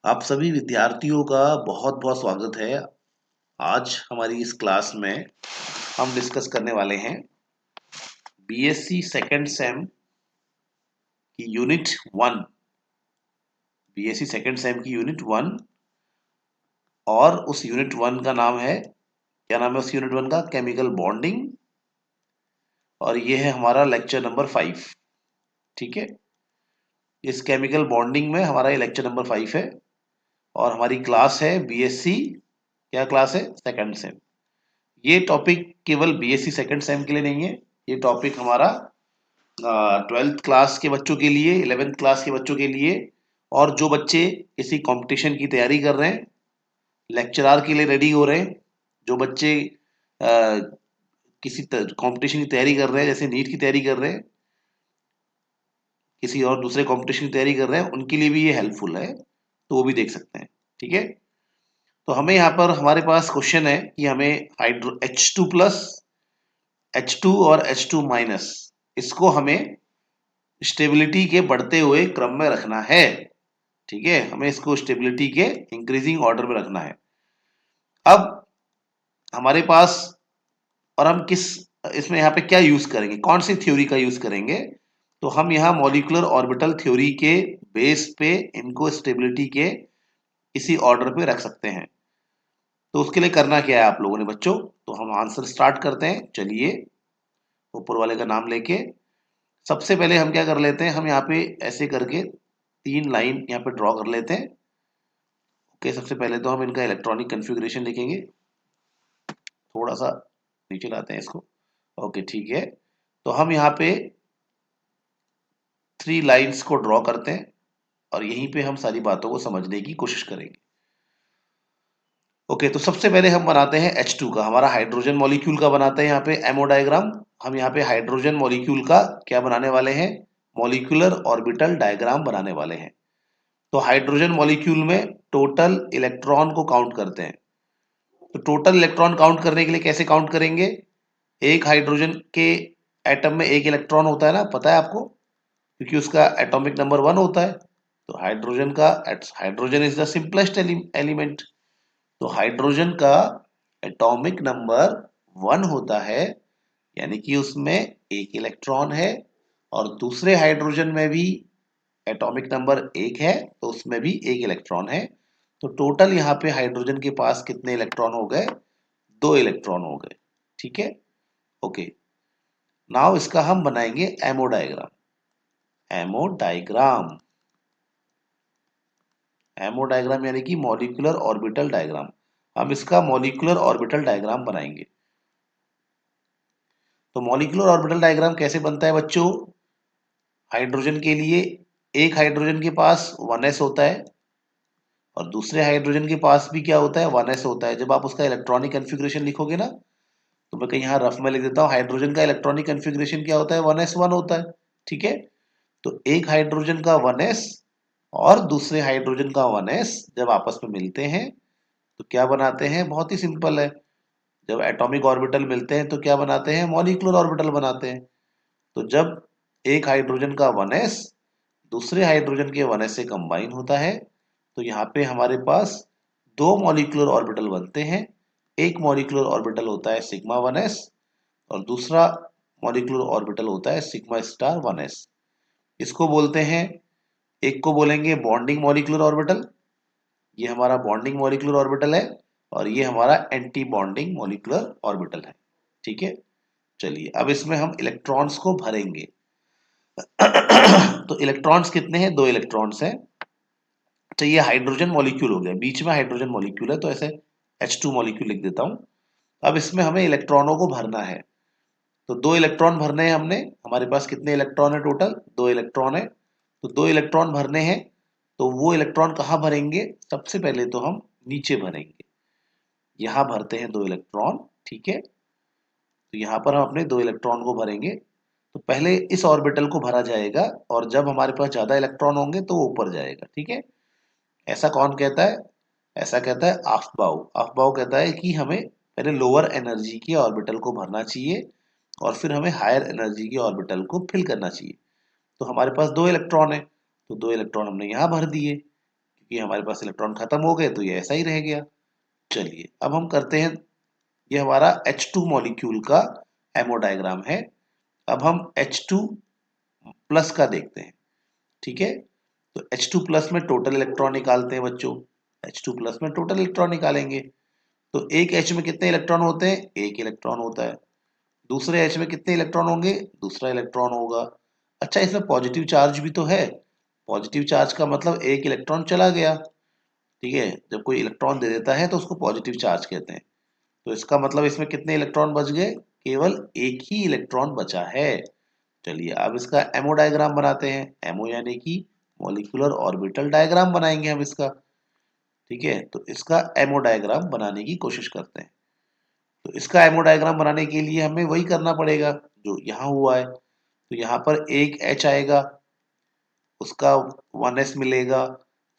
आप सभी विद्यार्थियों का बहुत बहुत स्वागत है। आज हमारी इस क्लास में हम डिस्कस करने वाले हैं बीएससी सेकंड सेम की यूनिट 1। बीएससी सेकंड सेम की यूनिट 1 और उस यूनिट 1 का नाम है, क्या नाम है उस यूनिट 1 का? Chemical bonding. और ये है हमारा लेक्चर नंबर 5। ठीक है, इस केमिकल बॉन्डिंग में हमारा ये लेक्चर नंबर 5 है और हमारी क्लास है बीएससी, क्या क्लास है? Second same. ये टॉपिक केवल बीएससी सेकंड सेम के लिए नहीं है, ये टॉपिक हमारा 12th क्लास के बच्चों के लिए, 11th क्लास के बच्चों के लिए, और जो बच्चे किसी कंपटीशन की तैयारी कर रहे हैं, लेक्चरार के लिए रेडी हो रहे हैं, जो बच्चे किसी कंपटीशन की तैयारी कर रहे हैं, जैसे नीट की तैयारी कर रहे हैं, किसी और दूसरे कंपटीशन की तैयारी कर रहे हैं, उनके लिए भी ये हेल्पफुल है, तो वो भी देख सकते हैं। ठीक है, तो हमें यहाँ पर हमारे पास क्वेश्चन है कि हमें हाइड्रो H2 प्लस, H2 और H2 माइनस, इसको हमें स्टेबिलिटी के बढ़ते हुए क्रम में रखना है। ठीक है, हमें इसको स्टेबिलिटी के इंक्रीजिंग ऑर्डर में रखना है। अब हमारे पास, और हम किस, इसमें यहाँ पे क्या यूज करेंगे, कौन सी थ्योरी का यूज करेंगे? तो हम यहाँ मॉलिक्यूलर ऑर्बिटल थ्योरी के बेस पे इनको स्टेबिलिटी के इसी ऑर्डर पे रख सकते हैं। तो उसके लिए करना क्या है आप लोगों ने बच्चों? तो हम आंसर स्टार्ट करते हैं। चलिए, ऊपर वाले का नाम लेके सबसे पहले हम क्या कर लेते हैं, हम यहाँ पे ऐसे करके 3 लाइन यहाँ पे ड्रॉ कर लेते हैं। ओके, सबसे पहले तो हम इनका इलेक्ट्रॉनिक कन्फिग्रेशन लिखेंगे। थोड़ा सा नीचे लाते हैं इसको। ओके, ठीक है, तो हम यहाँ पे 3 लाइंस को ड्रॉ करते हैं और यहीं पे हम सारी बातों को समझने की कोशिश करेंगे। ओके, तो सबसे पहले हम बनाते हैं H2 का, हमारा हाइड्रोजन मॉलिक्यूल का बनाते हैं यहाँ पे एमओ डायग्राम। हम यहाँ पे हाइड्रोजन मॉलिक्यूल का क्या बनाने वाले हैं? मॉलिक्यूलर ऑर्बिटल डायग्राम बनाने वाले हैं। तो हाइड्रोजन मॉलिक्यूल में टोटल इलेक्ट्रॉन को काउंट करते हैं। तो टोटल इलेक्ट्रॉन काउंट करने के लिए कैसे काउंट करेंगे? एक हाइड्रोजन के एटम में एक इलेक्ट्रॉन होता है ना, पता है आपको, क्योंकि उसका एटॉमिक नंबर 1 होता है। तो hydrogen is the simplest element. तो हाइड्रोजन का एटॉमिक नंबर 1 होता है, यानी कि उसमें एक इलेक्ट्रॉन है, और दूसरे हाइड्रोजन में भी एटॉमिक नंबर 1 है, तो उसमें भी एक इलेक्ट्रॉन है। तो टोटल यहाँ पे हाइड्रोजन के पास कितने इलेक्ट्रॉन हो गए? 2 इलेक्ट्रॉन हो गए। ठीक है, ओके। नाउ इसका हम बनाएंगे ammo diagram. Ammo diagram, ammo diagram यानी कि मॉलिक्यूलर ऑर्बिटल डायग्राम। हम इसका मॉलिक्यूलर ऑर्बिटल डायग्राम बनाएंगे। तो मॉलिक्यूलर ऑर्बिटल डायग्राम कैसे बनता है बच्चों? हाइड्रोजन के लिए एक हाइड्रोजन के पास 1s होता है, और दूसरे हाइड्रोजन के पास भी क्या होता है? 1s होता है। जब आप उसका इलेक्ट्रॉनिक कन्फिग्रेशन लिखोगे ना, तो मैं कहीं यहाँ रफ में लिख देता हूँ, हाइड्रोजन का इलेक्ट्रॉनिक कन्फिग्रेशन क्या होता है? 1s1 होता है। ठीक है, तो एक हाइड्रोजन का 1s और दूसरे हाइड्रोजन का 1s जब आपस में मिलते हैं तो क्या बनाते हैं? बहुत ही सिंपल है, जब एटॉमिक ऑर्बिटल मिलते हैं तो क्या बनाते हैं? मॉलिक्यूलर ऑर्बिटल बनाते हैं। तो जब एक हाइड्रोजन का 1s दूसरे हाइड्रोजन के 1s से कंबाइन होता है, तो यहाँ पे हमारे पास 2 मॉलिक्यूलर ऑर्बिटल बनते हैं। एक मॉलिक्यूलर ऑर्बिटल होता है सिग्मा 1s, और दूसरा मॉलिक्यूलर ऑर्बिटल होता है सिग्मा स्टार 1s। इसको बोलते हैं, एक को बोलेंगे बॉन्डिंग मॉलिक्यूलर ऑर्बिटल, ये हमारा बॉन्डिंग मॉलिक्यूलर ऑर्बिटल है, और ये हमारा एंटी बॉन्डिंग मॉलिक्यूलर ऑर्बिटल है। ठीक है, चलिए अब इसमें हम इलेक्ट्रॉन्स को भरेंगे। तो इलेक्ट्रॉन्स कितने हैं? 2 इलेक्ट्रॉन्स हैं। तो ये हाइड्रोजन मॉलिक्यूल हो गया, बीच में हाइड्रोजन मॉलिक्यूल है, तो ऐसे H2 मॉलिक्यूल लिख देता हूं। अब इसमें हमें इलेक्ट्रॉनों को भरना है। तो 2 इलेक्ट्रॉन भरने हैं हमने। हमारे पास कितने इलेक्ट्रॉन है? टोटल 2 इलेक्ट्रॉन है। तो 2 इलेक्ट्रॉन भरने हैं, तो वो इलेक्ट्रॉन कहाँ भरेंगे? सबसे पहले तो हम नीचे भरेंगे, यहाँ भरते हैं 2 इलेक्ट्रॉन। ठीक है, तो यहाँ पर हम अपने 2 इलेक्ट्रॉन को भरेंगे। तो पहले इस ऑर्बिटल को भरा जाएगा, और जब हमारे पास ज्यादा इलेक्ट्रॉन होंगे तो वो ऊपर जाएगा। ठीक है, ऐसा कौन कहता है? ऐसा कहता है अफबाउ। अफबाउ कहता है कि हमें पहले लोअर एनर्जी के ऑर्बिटल को भरना चाहिए, और फिर हमें हायर एनर्जी के ऑर्बिटल को फिल करना चाहिए। तो हमारे पास 2 इलेक्ट्रॉन है, तो 2 इलेक्ट्रॉन हमने यहाँ भर दिए, क्योंकि हमारे पास इलेक्ट्रॉन खत्म हो गए तो ये ऐसा ही रह गया। चलिए अब हम करते हैं, ये हमारा H2 मॉलिक्यूल का एमो डायग्राम है। अब हम H2 प्लस का देखते हैं, ठीक है। तो H2 प्लस में टोटल इलेक्ट्रॉन निकालते हैं बच्चों। H2 प्लस में टोटल इलेक्ट्रॉन निकालेंगे। तो एक H में कितने इलेक्ट्रॉन होते हैं? एक इलेक्ट्रॉन होता है। दूसरे H में कितने इलेक्ट्रॉन होंगे? दूसरा इलेक्ट्रॉन होगा। अच्छा, इसमें पॉजिटिव चार्ज भी तो है। पॉजिटिव चार्ज का मतलब एक इलेक्ट्रॉन चला गया, ठीक है। जब कोई इलेक्ट्रॉन दे देता है तो उसको पॉजिटिव चार्ज कहते हैं। तो इसका मतलब इसमें कितने इलेक्ट्रॉन बच गए? केवल एक ही इलेक्ट्रॉन बचा है। चलिए अब इसका एमओ डायग्राम बनाते हैं। एमओ यानी कि मॉलिक्यूलर ऑर्बिटल डायग्राम बनाएंगे हम इसका, ठीक है। तो इसका एमओ डायग्राम बनाने की कोशिश करते हैं। तो इसका एमओ डायग्राम बनाने के लिए हमें वही करना पड़ेगा जो यहाँ हुआ है। तो यहाँ पर एक H आएगा, उसका 1s मिलेगा।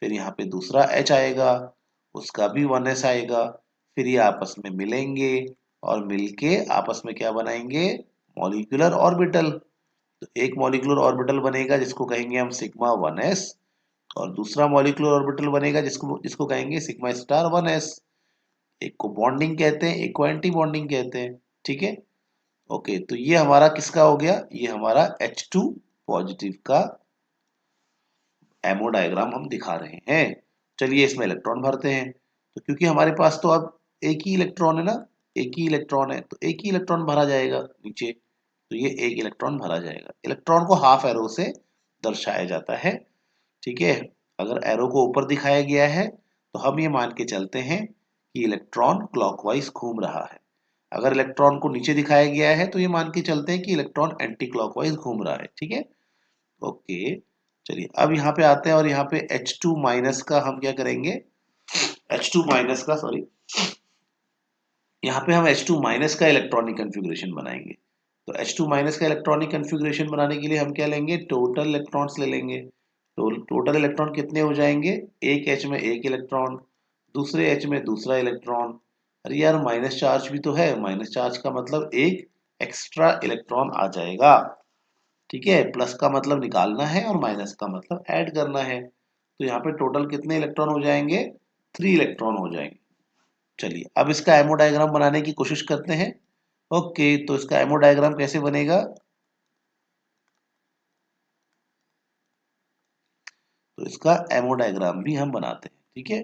फिर यहाँ पे दूसरा H आएगा, उसका भी 1s आएगा। फिर ये आपस में मिलेंगे और मिलके आपस में क्या बनाएंगे? Molecular orbital. तो एक मॉलिक्यूलर ऑर्बिटल बनेगा जिसको कहेंगे हम सिग्मा 1s, और दूसरा मॉलिक्यूलर ऑर्बिटल बनेगा जिसको जिसको कहेंगे सिग्मा स्टार 1s। एक को बॉन्डिंग कहते हैं, एक को एंटी बॉन्डिंग कहते हैं, ठीक है। ओके, तो ये हमारा किसका हो गया? ये हमारा H2 पॉजिटिव का एमओ डायग्राम हम दिखा रहे हैं। चलिए इसमें इलेक्ट्रॉन भरते हैं। तो क्योंकि हमारे पास तो अब एक ही इलेक्ट्रॉन है ना, एक ही इलेक्ट्रॉन है, तो एक ही इलेक्ट्रॉन भरा जाएगा नीचे। तो ये एक इलेक्ट्रॉन भरा जाएगा। इलेक्ट्रॉन को हाफ एरो से दर्शाया जाता है, ठीक है। अगर एरो को ऊपर दिखाया गया है तो हम ये मान के चलते हैं कि इलेक्ट्रॉन क्लॉकवाइज घूम रहा है। अगर इलेक्ट्रॉन को नीचे दिखाया गया है तो ये मान के चलते हैं कि इलेक्ट्रॉन एंटी क्लॉकवाइज घूम रहा है, ठीक है। ओके, चलिए अब यहाँ पे आते हैं और यहाँ पे H2 माइनस का हम क्या करेंगे? H2 माइनस का, सॉरी, यहाँ पे हम H2 माइनस का इलेक्ट्रॉनिक कन्फिग्रेशन बनाएंगे। तो H2 माइनस का इलेक्ट्रॉनिक कन्फिग्रेशन बनाने के लिए हम क्या लेंगे? टोटल इलेक्ट्रॉन्स ले लेंगे। तो टोटल इलेक्ट्रॉन कितने हो जाएंगे? एक H में एक इलेक्ट्रॉन, दूसरे H में दूसरा इलेक्ट्रॉन। अरे यार, माइनस चार्ज भी तो है। माइनस चार्ज का मतलब एक एक्स्ट्रा इलेक्ट्रॉन आ जाएगा, ठीक है। प्लस का मतलब निकालना है और माइनस का मतलब ऐड करना है। तो यहाँ पे टोटल कितने इलेक्ट्रॉन हो जाएंगे? 3 इलेक्ट्रॉन हो जाएंगे। चलिए अब इसका एमो डायग्राम बनाने की कोशिश करते हैं। ओके, तो इसका एमो डायग्राम कैसे बनेगा? तो इसका एमो डायग्राम भी हम बनाते हैं, ठीक है।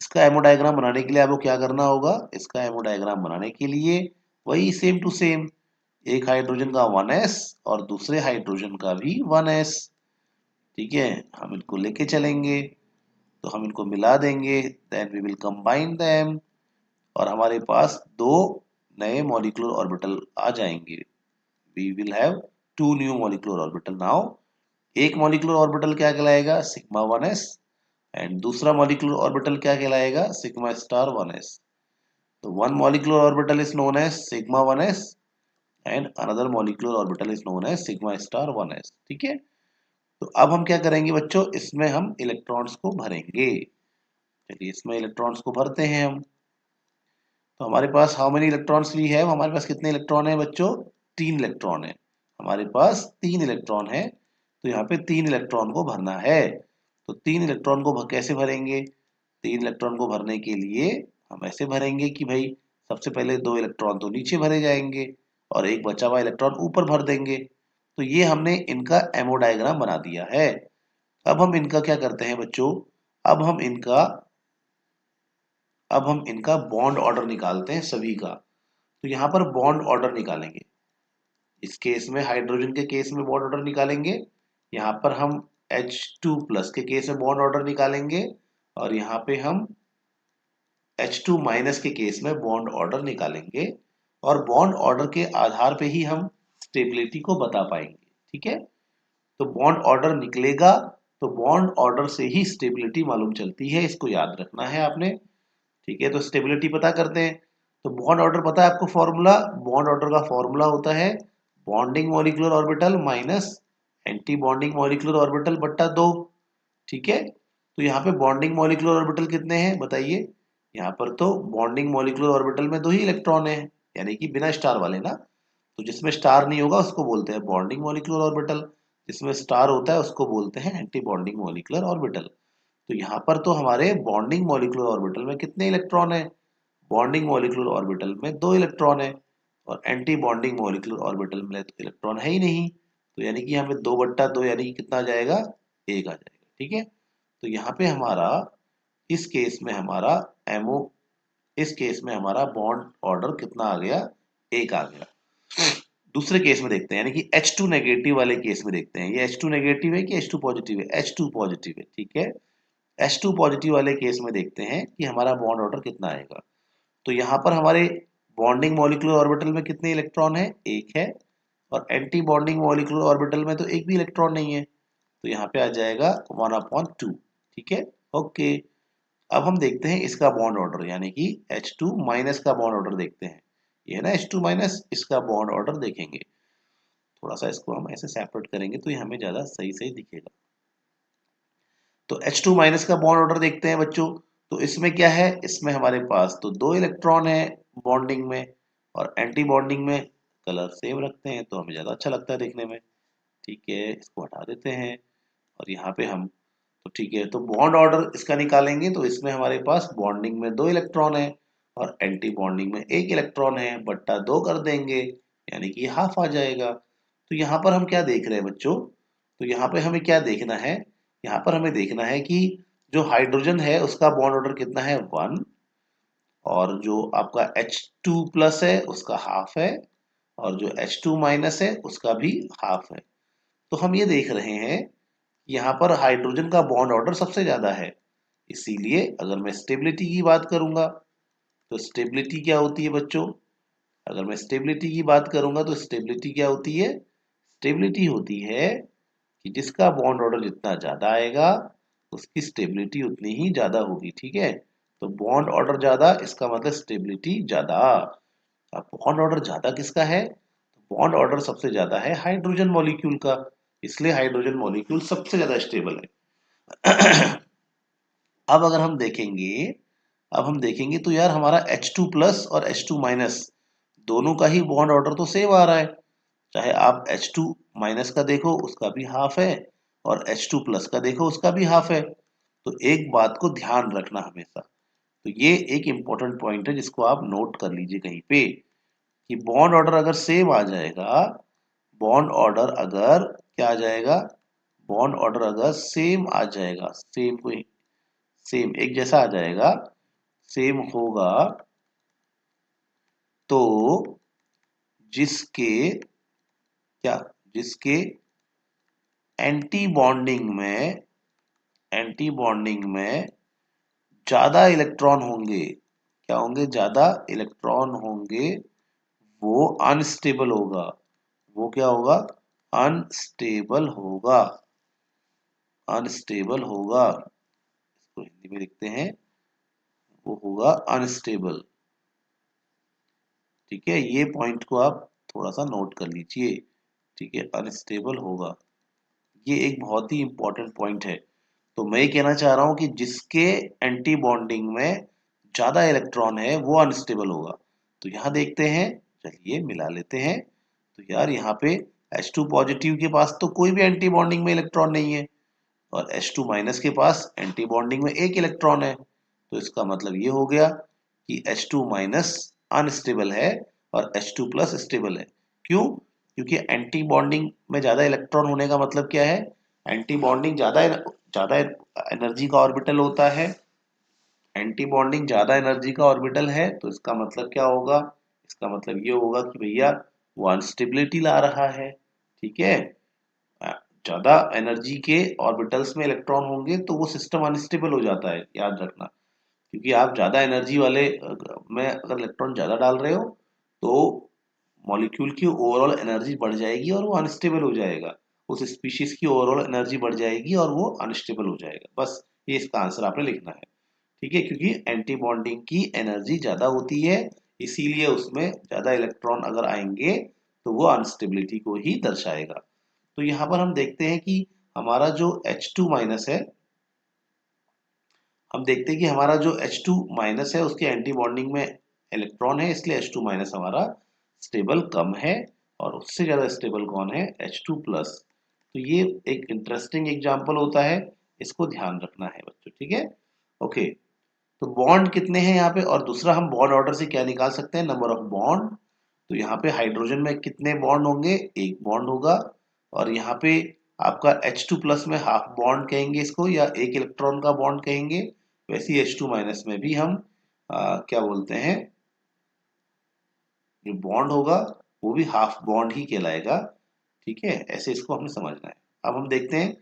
इसका एमो डायग्राम बनाने के लिए आपको क्या करना होगा? इसका एमो डायग्राम बनाने के लिए वही सेम टू सेम, एक हाइड्रोजन का 1s और दूसरे हाइड्रोजन का भी 1s, ठीक है। हम इनको लेके चलेंगे, तो हम इनको मिला देंगे, then we will combine them, और हमारे पास दो नए मॉलिक्यूलर ऑर्बिटल आ जाएंगे। We will have two new molecular orbital now. एक मॉलिक्यूलर ऑर्बिटल क्या कहलाएगा? सिग्मा 1s, एंड दूसरा मॉलिक्यूलर ऑर्बिटल क्या कहलाएगा? Sigma star 1s। तो one molecular orbital is known as sigma 1s and another molecular orbital is known as sigma star 1s, ठीक है। तो अब हम क्या करेंगे बच्चों? इसमें हम इलेक्ट्रॉन्स को भरेंगे। चलिए इसमें इलेक्ट्रॉन्स को भरते हैं हम। तो हमारे पास how many electrons we have? हमारे पास कितने इलेक्ट्रॉन है बच्चों? 3 इलेक्ट्रॉन है। हमारे पास 3 इलेक्ट्रॉन है, तो यहाँ पे 3 इलेक्ट्रॉन को भरना है। तो 3 इलेक्ट्रॉन को कैसे भरेंगे? 3 इलेक्ट्रॉन को भरने के लिए हम ऐसे भरेंगे कि भाई सबसे पहले 2 इलेक्ट्रॉन तो नीचे भरे जाएंगे और एक बचा हुआ इलेक्ट्रॉन ऊपर भर देंगे। तो ये हमने इनका एमओ डायग्राम बना दिया है। अब हम इनका क्या करते हैं बच्चों? अब हम इनका अब हम इनका बॉन्ड ऑर्डर निकालते हैं सभी का। तो यहाँ पर बॉन्ड ऑर्डर निकालेंगे। इस केस में हाइड्रोजन के केस में बॉन्ड ऑर्डर निकालेंगे। यहाँ पर हम H2 प्लस के केस में बॉन्ड ऑर्डर निकालेंगे, और यहाँ पे हम H2 माइनस के केस में बॉन्ड ऑर्डर निकालेंगे। और बॉन्ड ऑर्डर के आधार पे ही हम स्टेबिलिटी को बता पाएंगे, ठीक है। तो बॉन्ड ऑर्डर निकलेगा, तो बॉन्ड ऑर्डर से ही स्टेबिलिटी मालूम चलती है, इसको याद रखना है आपने, ठीक है। तो स्टेबिलिटी पता करते हैं। तो बॉन्ड ऑर्डर पता है आपको फॉर्मूला? बॉन्ड ऑर्डर का फॉर्मूला होता है bonding molecular orbital minus anti bonding molecular orbital बट्टा 2, ठीक है। तो यहाँ पे बॉन्डिंग मॉलिक्यूलर ऑर्बिटल कितने हैं बताइए? यहाँ पर तो बॉन्डिंग मॉलिक्यूलर ऑर्बिटल में 2 ही इलेक्ट्रॉन है, यानी कि बिना स्टार वाले ना। तो जिसमें स्टार नहीं होगा उसको बोलते हैं बॉन्डिंग मॉलिक्यूलर ऑर्बिटल। जिसमें स्टार होता है उसको बोलते हैं एंटी बॉन्डिंग मॉलिक्यूलर ऑर्बिटल। तो यहाँ पर तो हमारे बॉन्डिंग मॉलिक्यूलर ऑर्बिटल में कितने इलेक्ट्रॉन है? बॉन्डिंग मॉलिक्यूलर ऑर्बिटल में 2 इलेक्ट्रॉन है, और एंटी बॉन्डिंग मॉलिक्यूलर ऑर्बिटल में तो इलेक्ट्रॉन है ही नहीं। तो यानी कि यहाँ पे 2/2 यानी कि कितना आ जाएगा? 1 आ जाएगा। ठीक है, तो यहाँ पे हमारा इस केस में हमारा एमओ इस केस में हमारा बॉन्ड ऑर्डर कितना आ गया? 1 आ गया। दूसरे केस में देखते हैं, यानी कि H2 नेगेटिव वाले केस में देखते हैं। ये H2 नेगेटिव है कि H2 पॉजिटिव है? H2 पॉजिटिव है। ठीक है, H2 पॉजिटिव वाले केस में देखते हैं कि हमारा बॉन्ड ऑर्डर कितना आएगा। तो यहाँ पर हमारे बॉन्डिंग मॉलिक्यूलर ऑर्बिटल में कितने इलेक्ट्रॉन है? 1 है, और एंटी बॉन्डिंग मॉलिक्यूलर ऑर्बिटल में तो एक भी इलेक्ट्रॉन नहीं है, तो यहाँ पे आ जाएगा 1/2। ठीक है, ओके। अब हम देखते हैं इसका बॉन्ड ऑर्डर, यानी कि H2 माइनस का बॉन्ड ऑर्डर देखते हैं। ये है ना H2 माइनस, इसका बॉन्ड ऑर्डर देखेंगे। थोड़ा सा इसको हम ऐसे सेपरेट करेंगे तो ये हमें ज्यादा सही सही दिखेगा। तो H2 माइनस का बॉन्ड ऑर्डर देखते हैं बच्चों। तो इसमें क्या है? इसमें हमारे पास तो 2 इलेक्ट्रॉन है बॉन्डिंग में, और एंटी बॉन्डिंग में कलर सेम रखते हैं तो हमें ज्यादा अच्छा लगता है देखने में। ठीक है, इसको हटा देते हैं, और यहाँ पे हम, तो ठीक है, तो बॉन्ड ऑर्डर इसका निकालेंगे तो इसमें हमारे पास बॉन्डिंग में 2 इलेक्ट्रॉन है, और एंटी बॉन्डिंग में 1 इलेक्ट्रॉन है, बट्टा 2 कर देंगे, यानी कि हाफ आ जाएगा। तो यहाँ पर हम क्या देख रहे हैं बच्चों? तो यहाँ पे हमें क्या देखना है? यहाँ पर हमें देखना है कि जो हाइड्रोजन है उसका बॉन्ड ऑर्डर कितना है? 1, और जो आपका H2 प्लस है उसका हाफ है, और जो H2 माइनस है उसका भी हाफ है। तो हम ये देख रहे हैं, यहाँ पर हाइड्रोजन का बॉन्ड ऑर्डर सबसे ज्यादा है। इसीलिए अगर मैं स्टेबिलिटी की बात करूंगा, तो स्टेबिलिटी क्या होती है बच्चों? अगर मैं स्टेबिलिटी की बात करूंगा तो स्टेबिलिटी क्या होती है? स्टेबिलिटी होती है कि जिसका बॉन्ड ऑर्डर जितना ज्यादा आएगा उसकी स्टेबिलिटी उतनी ही ज्यादा होगी। ठीक है, तो बॉन्ड ऑर्डर ज्यादा, इसका मतलब स्टेबिलिटी ज्यादा। अब बॉन्ड ऑर्डर ज्यादा किसका है? बॉन्ड ऑर्डर सबसे ज्यादा है हाइड्रोजन मॉलिक्यूल का, इसलिए हाइड्रोजन मॉलिक्यूल सबसे ज्यादा स्टेबल है। अब अगर हम देखेंगे, अब हम देखेंगे तो यार हमारा H2 प्लस और H2 माइनस दोनों का ही बॉन्ड ऑर्डर तो सेम आ रहा है। चाहे आप H2 माइनस का देखो उसका भी हाफ है, और H2 प्लस का देखो उसका भी हाफ है। तो एक बात को ध्यान रखना हमेशा, तो ये एक इंपॉर्टेंट पॉइंट है जिसको आप नोट कर लीजिए कहीं पे, कि बॉन्ड ऑर्डर अगर सेम आ जाएगा, बॉन्ड ऑर्डर अगर क्या आ जाएगा? बॉन्ड ऑर्डर अगर सेम आ जाएगा, सेम कोई सेम एक जैसा आ जाएगा, सेम होगा, तो जिसके क्या जिसके एंटी बॉन्डिंग में ज्यादा इलेक्ट्रॉन होंगे, क्या होंगे? ज्यादा इलेक्ट्रॉन होंगे, वो अनस्टेबल होगा। वो क्या होगा? अनस्टेबल होगा। अनस्टेबल होगा, इसको हिंदी में लिखते हैं, वो होगा अनस्टेबल। ठीक है, ये पॉइंट को आप थोड़ा सा नोट कर लीजिए। ठीक है, अनस्टेबल होगा, ये एक बहुत ही इंपॉर्टेंट पॉइंट है। तो मैं ये कहना चाह रहा हूं कि जिसके एंटी बॉन्डिंग में ज्यादा इलेक्ट्रॉन है वो अनस्टेबल होगा। तो यहां देखते हैं, चलिए मिला लेते हैं। तो यार यहाँ पे H2 पॉजिटिव के पास तो कोई भी एंटी बॉन्डिंग में इलेक्ट्रॉन नहीं है, और H2 माइनस के पास एंटी बॉन्डिंग में 1 इलेक्ट्रॉन है। तो इसका मतलब ये हो गया कि H2 माइनस अनस्टेबल है और H2 प्लस स्टेबल है। क्यों? क्योंकि एंटी बॉन्डिंग में ज्यादा इलेक्ट्रॉन होने का मतलब क्या है? एंटी बॉन्डिंग ज्यादा ज्यादा एनर्जी का ऑर्बिटल होता है। एंटी बॉन्डिंग ज्यादा एनर्जी का ऑर्बिटल है, तो इसका मतलब क्या होगा? इसका मतलब ये होगा कि भैया वो अनस्टेबिलिटी ला रहा है। ठीक है, ज्यादा एनर्जी के ऑर्बिटल्स में इलेक्ट्रॉन होंगे तो वो सिस्टम अनस्टेबल हो जाता है, याद रखना। क्योंकि आप ज्यादा एनर्जी वाले में अगर इलेक्ट्रॉन ज्यादा डाल रहे हो तो मॉलिक्यूल की ओवरऑल एनर्जी बढ़ जाएगी और वो अनस्टेबल हो जाएगा। उस स्पीशीज की ओवरऑल एनर्जी बढ़ जाएगी और वो अनस्टेबल हो जाएगा। बस ये इसका आंसर आपने लिखना है। ठीक है, क्योंकि एंटी बॉन्डिंग की एनर्जी ज्यादा होती है, इसीलिए उसमें ज्यादा इलेक्ट्रॉन अगर आएंगे तो वो अनस्टेबिलिटी को ही दर्शाएगा। तो यहाँ पर हम देखते हैं कि हमारा जो H2 माइनस है, हम देखते हैं कि हमारा जो H2 माइनस है उसके एंटी बॉन्डिंग में इलेक्ट्रॉन है, इसलिए H2 माइनस हमारा स्टेबल कम है, और उससे ज्यादा स्टेबल कौन है? H2 plus. तो ये एक इंटरेस्टिंग एग्जांपल होता है, इसको ध्यान रखना है बच्चों, ठीक है। ओके, तो बॉन्ड कितने हैं यहाँ पे, और दूसरा हम बॉन्ड ऑर्डर से क्या निकाल सकते हैं, नंबर ऑफ बॉन्ड। तो यहाँ पे हाइड्रोजन में कितने बॉन्ड होंगे, एक बॉन्ड होगा। और यहाँ पे आपका H2 प्लस में हाफ बॉन्ड कहेंगे इसको, या एक इलेक्ट्रॉन का बॉन्ड कहेंगे। वैसे ही H2 माइनस में भी हम क्या बोलते हैं, जो बॉन्ड होगा वो भी हाफ बॉन्ड ही कहलाएगा, ठीक है। ऐसे इसको हमें समझना है। अब हम देखते हैं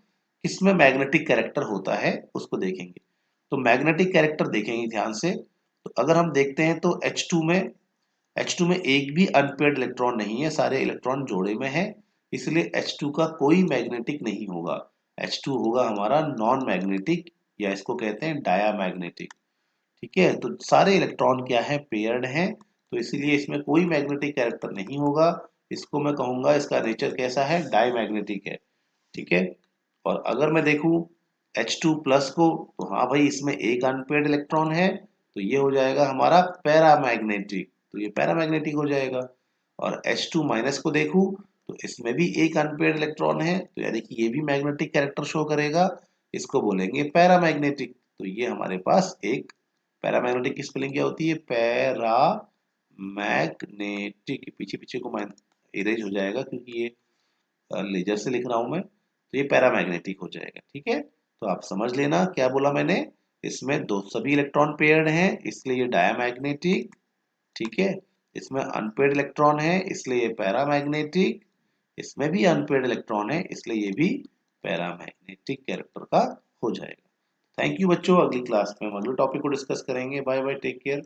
किसमें मैग्नेटिक कैरेक्टर होता है, उसको देखेंगे। तो मैग्नेटिक कैरेक्टर देखेंगे ध्यान से। तो अगर हम देखते हैं तो H2 में एक भी अनपेयर्ड इलेक्ट्रॉन नहीं है, सारे इलेक्ट्रॉन जोड़े में है, इसलिए H2 का कोई मैग्नेटिक नहीं होगा। H2 होगा हमारा नॉन मैग्नेटिक, या इसको कहते हैं डायामैग्नेटिक, ठीक है। तो सारे इलेक्ट्रॉन क्या है, पेयर्ड हैं, तो इसीलिए इसमें कोई मैग्नेटिक कैरेक्टर नहीं होगा। इसको मैं कहूंगा इसका नेचर कैसा है, डायमैग्नेटिक है, ठीक है। और अगर मैं देखूं H2 प्लस को, तो हाँ भाई इसमें एक अनपेयर्ड इलेक्ट्रॉन है, तो ये हो जाएगा हमारा पैरामैग्नेटिक, तो ये पैरामैग्नेटिक हो जाएगा। और H2 माइनस को देखूं, तो इसमें भी एक अनपेयर्ड इलेक्ट्रॉन है, तो यानी कि ये भी मैग्नेटिक कैरेक्टर शो करेगा, इसको बोलेंगे पैरामैग्नेटिक। तो ये हमारे पास एक पैरामैग्नेटिक की स्पेलिंग क्या होती है, पैरामैग्नेटिक, पीछे पीछे को इरेज हो जाएगा क्योंकि ये लेजर से लिख रहा हूं मैं, तो ये पैरामैग्नेटिक हो जाएगा, ठीक है। तो आप समझ लेना क्या बोला मैंने, इसमें दो सभी इलेक्ट्रॉन पेयर्ड हैं इसलिए ये डायमैग्नेटिक, ठीक है। इसमें अनपेयर्ड इलेक्ट्रॉन है इसलिए ये पैरामैग्नेटिक, इसमें भी अनपेयर्ड इलेक्ट्रॉन है इसलिए ये भी पैरामैग्नेटिक कैरेक्टर का हो जाएगा। थैंक यू बच्चों, अगली क्लास में हम अगले टॉपिक को डिस्कस करेंगे। Bye bye, take care.